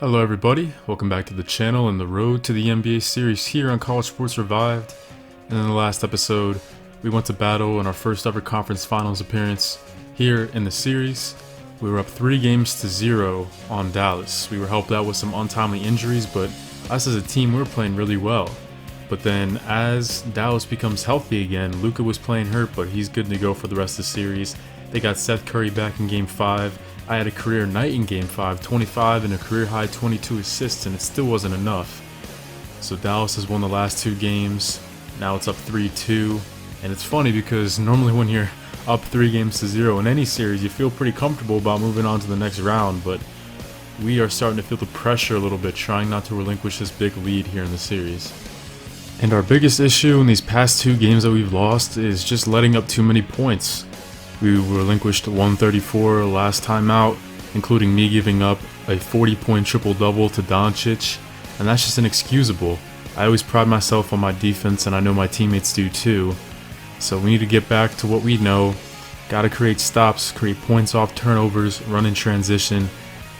Hello everybody, welcome back to the channel and the road to the NBA series here on College Sports Revived. And in the last episode, we went to battle in our first ever conference finals appearance here in the series. We were up 3-0 on Dallas. We were helped out with some untimely injuries, but us as a team, we were playing really well. But then as Dallas becomes healthy again, Luka was playing hurt, but he's good to go for the rest of the series. They got Seth Curry back in Game 5. I had a career night in Game 5, 25 and a career high 22 assists, and it still wasn't enough. So Dallas has won the last 2 games. Now it's up 3-2. And it's funny because normally when you're up 3-0 in any series, you feel pretty comfortable about moving on to the next round, but we are starting to feel the pressure a little bit, trying not to relinquish this big lead here in the series. And our biggest issue in these past 2 games that we've lost is just letting up too many points. We relinquished 134 last time out, including me giving up a 40-point triple-double to Doncic, and that's just inexcusable. I always pride myself on my defense, and I know my teammates do too. So we need to get back to what we know. Gotta create stops, create points off turnovers, run in transition.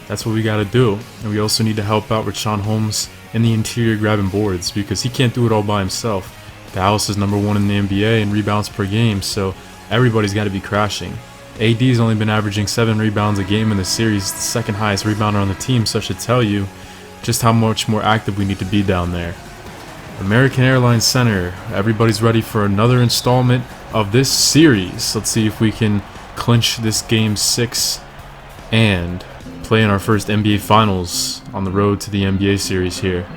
That's what we gotta do. And we also need to help out Richaun Holmes in the interior grabbing boards, because he can't do it all by himself. Dallas is number 1 in the NBA in rebounds per game, so everybody's got to be crashing. AD's only been averaging 7 rebounds a game in the series, the second highest rebounder on the team, so I should tell you just how much more active we need to be down there. American Airlines Center, everybody's ready for another installment of this series. Let's see if we can clinch this Game 6 and play in our first NBA Finals on the road to the NBA series here.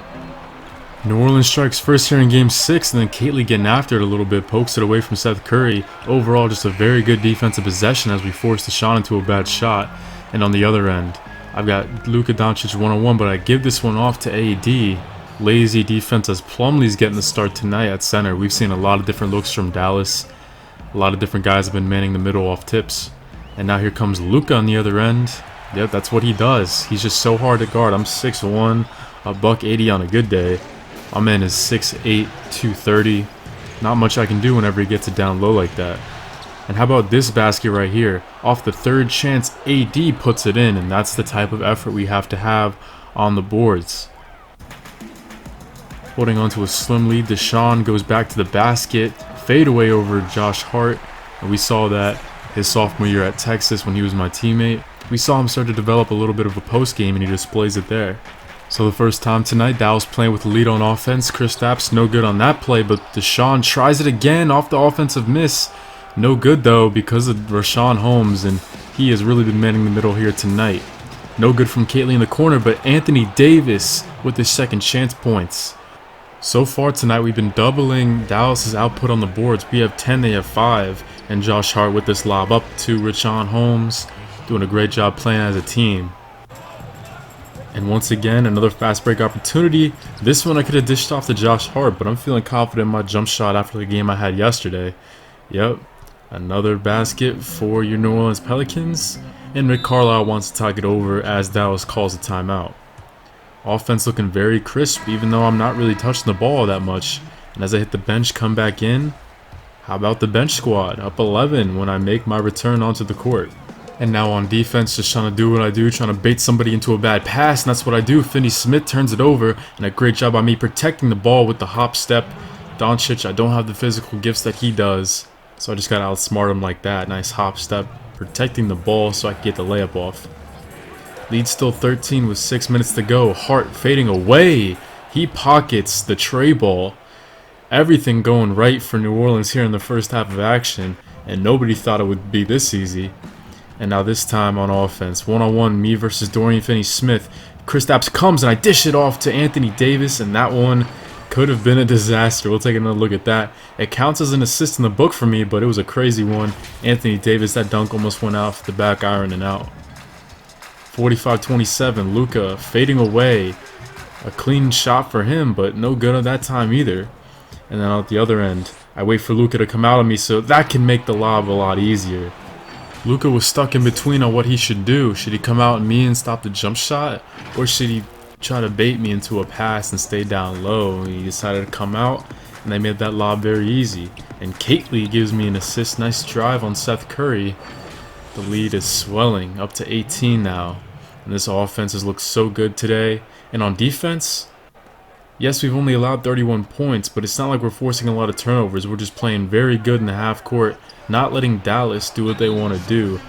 New Orleans strikes first here in Game 6, and then Caitley getting after it a little bit, pokes it away from Seth Curry. Overall, just a very good defensive possession as we force Desean into a bad shot. And on the other end, I've got Luka Doncic one-on-one, but I give this one off to AD. Lazy defense as Plumlee's getting the start tonight at center. We've seen a lot of different looks from Dallas. A lot of different guys have been manning the middle off tips. And now here comes Luka on the other end. Yep, that's what he does. He's just so hard to guard. I'm 6'1", a $180 on a good day. My man is 6'8", 230. Not much I can do whenever he gets it down low like that. And how about this basket right here? Off the third chance, AD puts it in, and that's the type of effort we have to have on the boards. Holding on to a slim lead, Desean goes back to the basket. Fadeaway over Josh Hart. And we saw that his sophomore year at Texas when he was my teammate. We saw him start to develop a little bit of a post game, and he displays it there. So the first time tonight, Dallas playing with the lead on offense. Kristaps no good on that play, but Desean tries it again off the offensive miss. No good though because of Richaun Holmes, and he has really been manning the middle here tonight. No good from Caitley in the corner, but Anthony Davis with his second chance points. So far tonight, we've been doubling Dallas's output on the boards. We have 10, they have 5, and Josh Hart with this lob up to Richaun Holmes, doing a great job playing as a team. And once again, another fast break opportunity. This one I could have dished off to Josh Hart, but I'm feeling confident in my jump shot after the game I had yesterday. Yep, another basket for your New Orleans Pelicans. And Rick Carlisle wants to talk it over as Dallas calls a timeout. Offense looking very crisp, even though I'm not really touching the ball that much. And as I hit the bench, come back in. How about the bench squad? Up 11 when I make my return onto the court. And now on defense, just trying to do what I do, trying to bait somebody into a bad pass, and that's what I do. Finney-Smith turns it over, and a great job by me protecting the ball with the hop step. Doncic, I don't have the physical gifts that he does, so I just got to outsmart him like that. Nice hop step, protecting the ball so I can get the layup off. Lead still 13 with 6 minutes to go. Hart fading away. He pockets the tray ball. Everything going right for New Orleans here in the first half of action, and nobody thought it would be this easy. And now this time on offense, one-on-one, me versus Dorian Finney-Smith. Kristaps comes, and I dish it off to Anthony Davis, and that one could have been a disaster. We'll take another look at that. It counts as an assist in the book for me, but it was a crazy one. Anthony Davis, that dunk almost went off the back iron and out. 45-27, Luka fading away. A clean shot for him, but no good at that time either. And then at the other end, I wait for Luka to come out of me, so that can make the lob a lot easier. Luka was stuck in between on what he should do. Should he come out at me and stop the jump shot? Or should he try to bait me into a pass and stay down low? He decided to come out, and they made that lob very easy. And Caitley gives me an assist. Nice drive on Seth Curry. The lead is swelling up to 18 now. And this offense has looked so good today. And on defense, yes, we've only allowed 31 points, but it's not like we're forcing a lot of turnovers. We're just playing very good in the half court, not letting Dallas do what they want to do.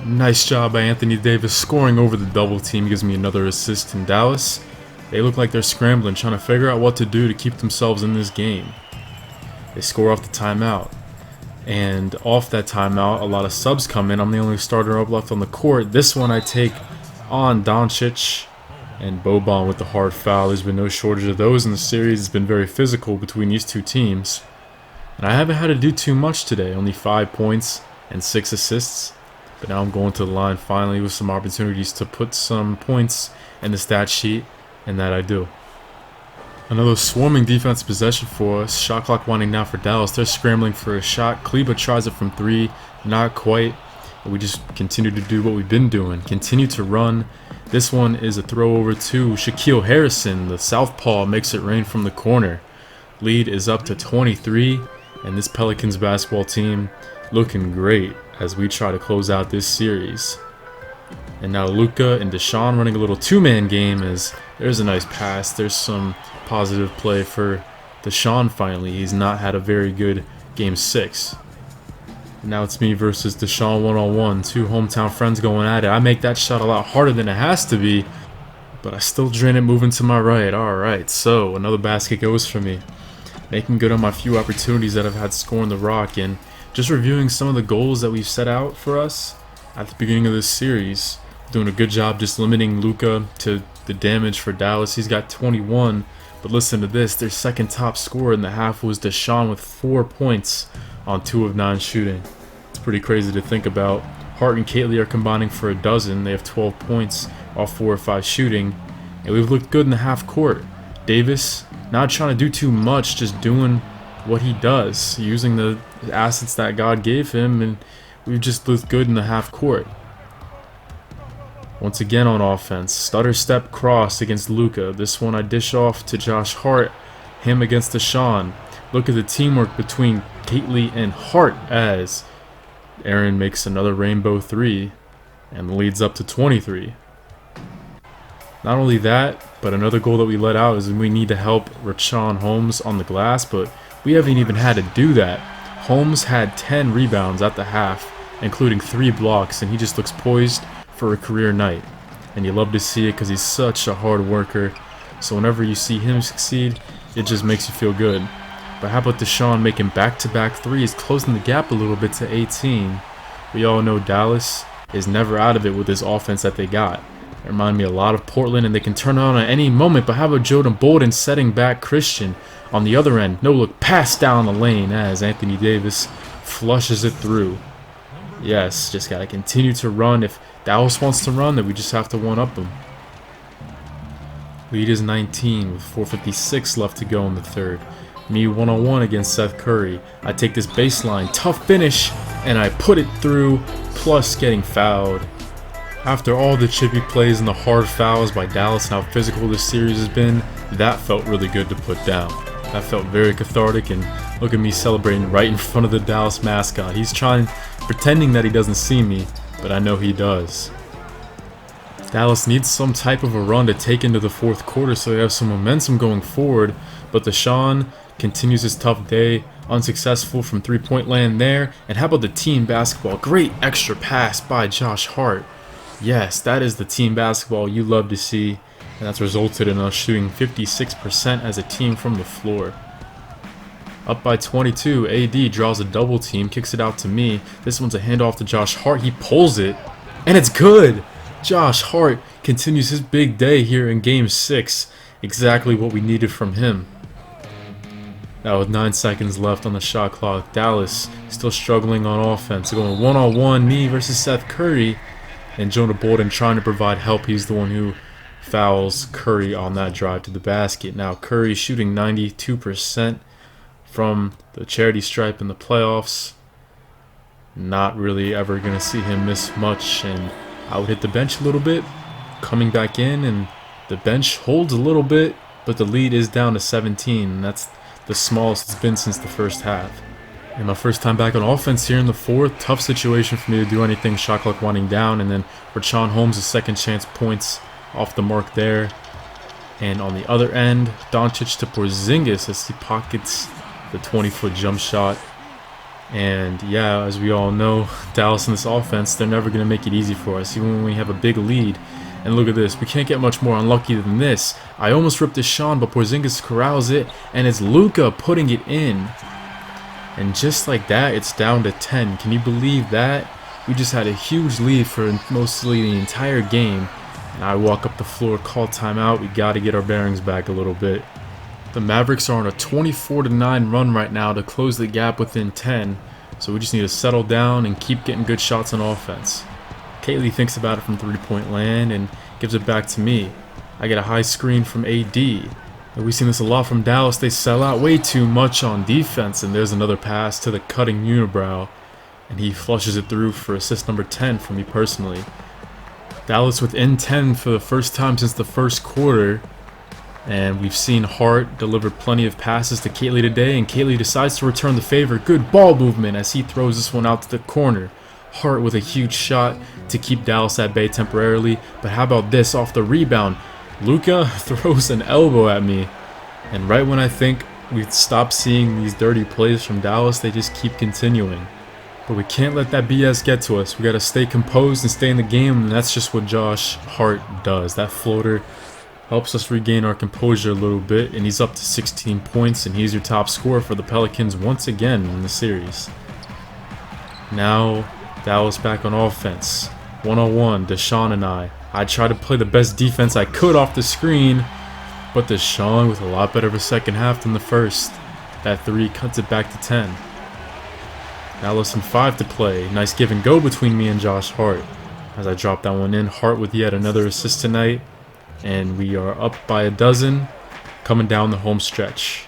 Nice job by Anthony Davis scoring over the double team. Gives me another assist in Dallas. They look like they're scrambling, trying to figure out what to do to keep themselves in this game. They score off the timeout. And off that timeout, a lot of subs come in. I'm the only starter up left on the court. This one I take on Doncic and Boban with the hard foul. There's been no shortage of those in the series. It's been very physical between these two teams. And I haven't had to do too much today. Only 5 points and 6 assists. But now I'm going to the line finally with some opportunities to put some points in the stat sheet. And that I do. Another swarming defense possession for us. Shot clock winding down for Dallas. They're scrambling for a shot. Kleba tries it from 3. Not quite. We just continue to do what we've been doing. Continue to run. This one is a throw over to Shaquille Harrison. The southpaw makes it rain from the corner. Lead is up to 23. And this Pelicans basketball team looking great as we try to close out this series. And now Luka and Desean running a little two-man game as there's a nice pass. There's some positive play for Desean finally. He's not had a very good game 6. Now it's me versus Desean one-on-one. Two hometown friends going at it. I make that shot a lot harder than it has to be, but I still drain it moving to my right. Alright, so another basket goes for me. Making good on my few opportunities that I've had scoring the rock, and just reviewing some of the goals that we've set out for us at the beginning of this series. Doing a good job just limiting Luka to the damage for Dallas. He's got 21, but listen to this. Their second top scorer in the half was Desean with 4 points on 2 of 9 shooting. It's pretty crazy to think about. Hart and Catley are combining for a dozen. They have 12 points off 4 or 5 shooting, and we've looked good in the half court. Davis not trying to do too much, just doing what he does, using the assets that God gave him, and we've just looked good in the half court. Once again on offense, stutter step cross against Luka. This one I dish off to Josh Hart, him against Desean. Look at the teamwork between Catley and Hart as Aaron makes another rainbow 3 and leads up to 23. Not only that, but another goal that we let out is we need to help Richaun Holmes on the glass, but we haven't even had to do that. Holmes had 10 rebounds at the half, including 3 blocks, and he just looks poised for a career night. And you love to see it because he's such a hard worker. So whenever you see him succeed, it just makes you feel good. But how about Desean making back-to-back threes, closing the gap a little bit to 18. We all know Dallas is never out of it with this offense that they got. They remind me a lot of Portland, and they can turn it on at any moment. But how about Jordan Bolden setting back Christian on the other end? No look pass down the lane as Anthony Davis flushes it through. Yes, just gotta continue to run. If Dallas wants to run, then we just have to one-up them. Lead is 19 with 4:56 left to go in the third. Me one-on-one against Seth Curry. I take this baseline, tough finish, and I put it through, plus getting fouled. After all the chippy plays and the hard fouls by Dallas and how physical this series has been, that felt really good to put down. That felt very cathartic, and look at me celebrating right in front of the Dallas mascot. He's pretending that he doesn't see me, but I know he does. Dallas needs some type of a run to take into the fourth quarter so they have some momentum going forward, but Desean continues his tough day, unsuccessful from three-point land there. And how about the team basketball? Great extra pass by Josh Hart. Yes, that is the team basketball you love to see, and that's resulted in us shooting 56% as a team from the floor. Up by 22, AD draws a double team, kicks it out to me. This one's a handoff to Josh Hart. He pulls it, and it's good! Josh Hart continues his big day here in Game 6. Exactly what we needed from him. Now with 9 seconds left on the shot clock, Dallas still struggling on offense. Going one-on-one, me versus Seth Curry. And Jonah Bolden trying to provide help. He's the one who fouls Curry on that drive to the basket. Now Curry shooting 92% from the charity stripe in the playoffs. Not really ever going to see him miss much. And I would hit the bench a little bit. Coming back in, and the bench holds a little bit, but the lead is down to 17. And that's the smallest it's been since the first half. And my first time back on offense here in the fourth. Tough situation for me to do anything. Shot clock winding down. And then Richaun Holmes' second chance points off the mark there. And on the other end, Doncic to Porzingis as he pockets the 20-foot jump shot. And yeah, as we all know, Dallas in this offense, they're never going to make it easy for us, even when we have a big lead. And look at this, we can't get much more unlucky than this. I almost ripped Desean, but Porzingis corrals it, and it's Luka putting it in. And just like that, it's down to 10. Can you believe that? We just had a huge lead for mostly the entire game. And I walk up the floor, call timeout. We got to get our bearings back a little bit. The Mavericks are on a 24-9 run right now to close the gap within 10. So we just need to settle down and keep getting good shots on offense. Kaylee thinks about it from three-point land and gives it back to me. I get a high screen from AD. And we've seen this a lot from Dallas. They sell out way too much on defense. And there's another pass to the cutting unibrow. And he flushes it through for assist number 10 for me personally. Dallas within 10 for the first time since the first quarter. And we've seen Hart deliver plenty of passes to Kaylee today, and Kaylee decides to return the favor. Good ball movement as he throws this one out to the corner. Hart with a huge shot to keep Dallas at bay temporarily, but how about this off the rebound? Luka throws an elbow at me, and right when I think we've stopped seeing these dirty plays from Dallas, they just keep continuing. But we can't let that BS get to us. We got to stay composed and stay in the game, and that's just what Josh Hart does. That floater helps us regain our composure a little bit, and he's up to 16 points, and he's your top scorer for the Pelicans once again in the series. Now, Dallas back on offense. One-on-one, Desean and I. I tried to play the best defense I could off the screen, but Desean with a lot better of a second half than the first. That three cuts it back to 10. Now less than 5 to play. Nice give and go between me and Josh Hart. As I drop that one in, Hart with yet another assist tonight. And we are up by a dozen, coming down the home stretch.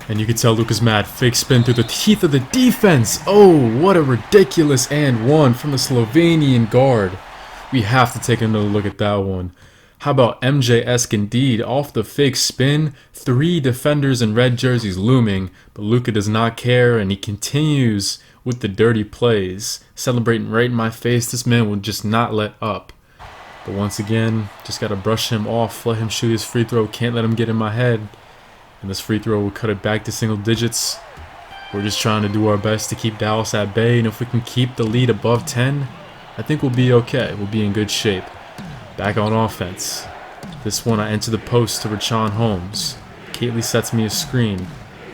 And you can tell Luka's mad. Fake spin through the teeth of the defense. Oh, what a ridiculous and one from the Slovenian guard. We have to take another look at that one. How about MJ-esque indeed? Off the fake spin, 3 defenders in red jerseys looming, but Luka does not care, and he continues with the dirty plays. Celebrating right in my face. This man will just not let up. But once again, just got to brush him off, let him shoot his free throw, can't let him get in my head. And this free throw will cut it back to single digits. We're just trying to do our best to keep Dallas at bay, and if we can keep the lead above 10, I think we'll be okay. We'll be in good shape. Back on offense. This one I enter the post to Richaun Holmes. Kaylee sets me a screen,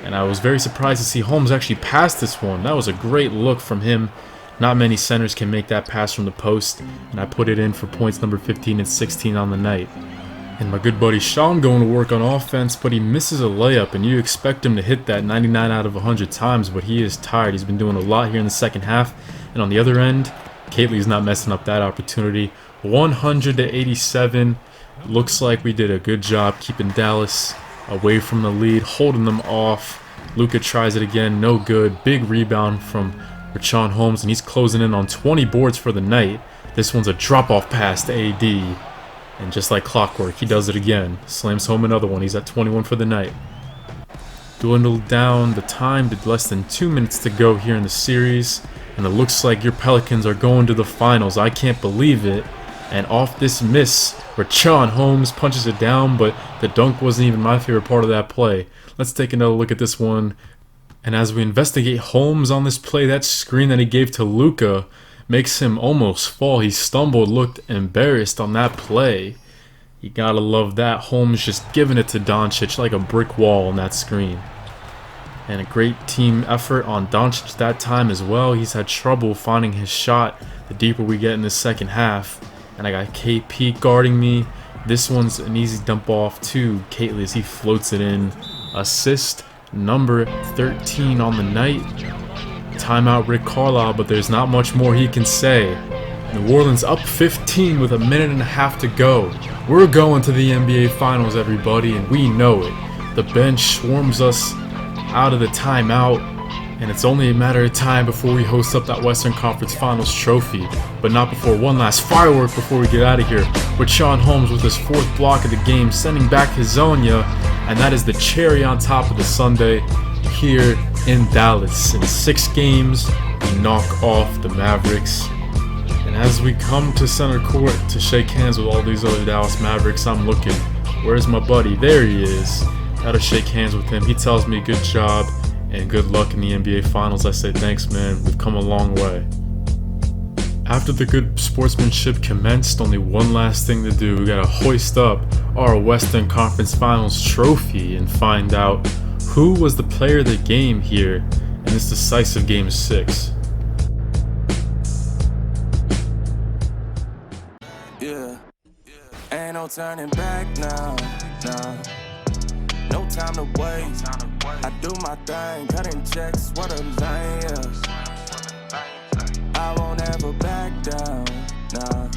and I was very surprised to see Holmes actually pass this one. That was a great look from him. Not many centers can make that pass from the post, and I put it in for points number 15 and 16 on the night. And my good buddy Sean going to work on offense, but he misses a layup, and you expect him to hit that 99 out of 100 times, but he is tired. He's been doing a lot here in the second half. And on the other end, Kaylee's not messing up that opportunity. 100 to 87. Looks like we did a good job keeping Dallas away from the lead, holding them off. Luka tries it again, no good. Big rebound from Richaun Holmes, and he's closing in on 20 boards for the night. This one's a drop-off pass to AD. And just like clockwork, he does it again. Slams home another one. He's at 21 for the night. Dwindled down the time to less than 2 minutes to go here in the series. And it looks like your Pelicans are going to the finals. I can't believe it. And off this miss, Richaun Holmes punches it down, but the dunk wasn't even my favorite part of that play. Let's take another look at this one. And as we investigate Holmes on this play, that screen that he gave to Luka makes him almost fall. He stumbled, looked embarrassed on that play. You gotta love that. Holmes just giving it to Doncic like a brick wall on that screen. And a great team effort on Doncic that time as well. He's had trouble finding his shot the deeper we get in the second half. And I got KP guarding me. This one's an easy dump off to Kaylee as he floats it in. Assist number 13 on the night. Timeout Rick Carlisle, but there's not much more he can say. New Orleans up 15 with a minute and a half to go. We're going to the NBA Finals, everybody, and we know it. The bench swarms us out of the timeout, and it's only a matter of time before we host up that Western Conference Finals trophy. But not before one last firework before we get out of here. Richaun Holmes with his 4th block of the game, sending back Hazonia, and that is the cherry on top of the sundae. here in Dallas. In 6 games, we knock off the Mavericks. And as we come to center court to shake hands with all these other Dallas Mavericks, I'm looking, where's my buddy? There he is. Gotta shake hands with him. He tells me good job and good luck in the NBA Finals. I say thanks, man. We've come a long way. After the good sportsmanship commenced, only one last thing to do. We gotta hoist up our Western Conference Finals trophy and find out who was the player of the game here in this decisive Game 6. Yeah, ain't no turning back now, nah. No time to wait. I do my thing, cutting checks, what a lane, yeah. I won't ever back down, nah.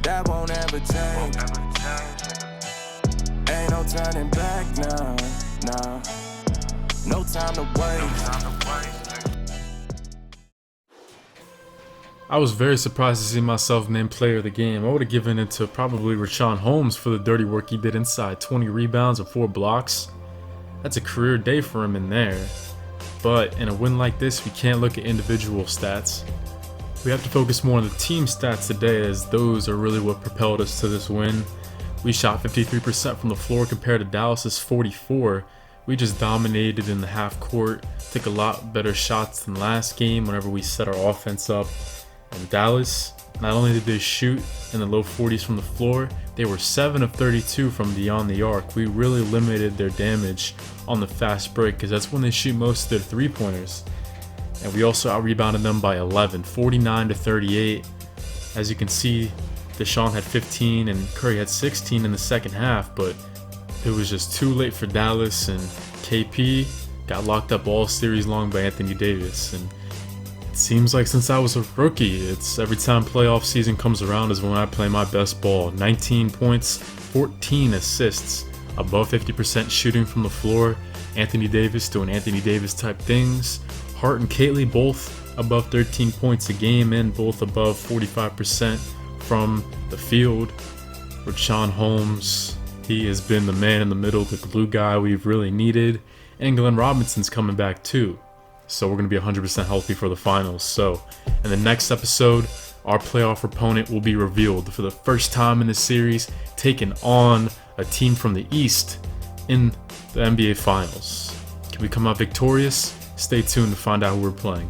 That won't ever change. Ain't no turning back now, nah. No time to wait. I was very surprised to see myself named player of the game. I would have given it to probably Richaun Holmes for the dirty work he did inside. 20 rebounds and 4 blocks. That's a career day for him in there. But in a win like this, we can't look at individual stats. We have to focus more on the team stats today, as those are really what propelled us to this win. We shot 53% from the floor compared to Dallas's 44%. We just dominated in the half court, took a lot better shots than last game whenever we set our offense up. And Dallas, not only did they shoot in the low 40s from the floor, they were 7 of 32 from beyond the arc. We really limited their damage on the fast break, because that's when they shoot most of their three-pointers. And we also out-rebounded them by 11, 49-38. As you can see, Desean had 15 and Curry had 16 in the second half, but it was just too late for Dallas, and KP got locked up all series long by Anthony Davis. And it seems like since I was a rookie, it's every time playoff season comes around is when I play my best ball. 19 points, 14 assists, above 50% shooting from the floor. Anthony Davis doing Anthony Davis type things. Hart and Caitley both above 13 points a game and both above 45% from the field. Richaun Holmes, he has been the man in the middle, the glue guy we've really needed. And Glenn Robinson's coming back too. So we're going to be 100% healthy for the finals. So in the next episode, our playoff opponent will be revealed for the first time in the series, taking on a team from the East in the NBA Finals. Can we come out victorious? Stay tuned to find out who we're playing.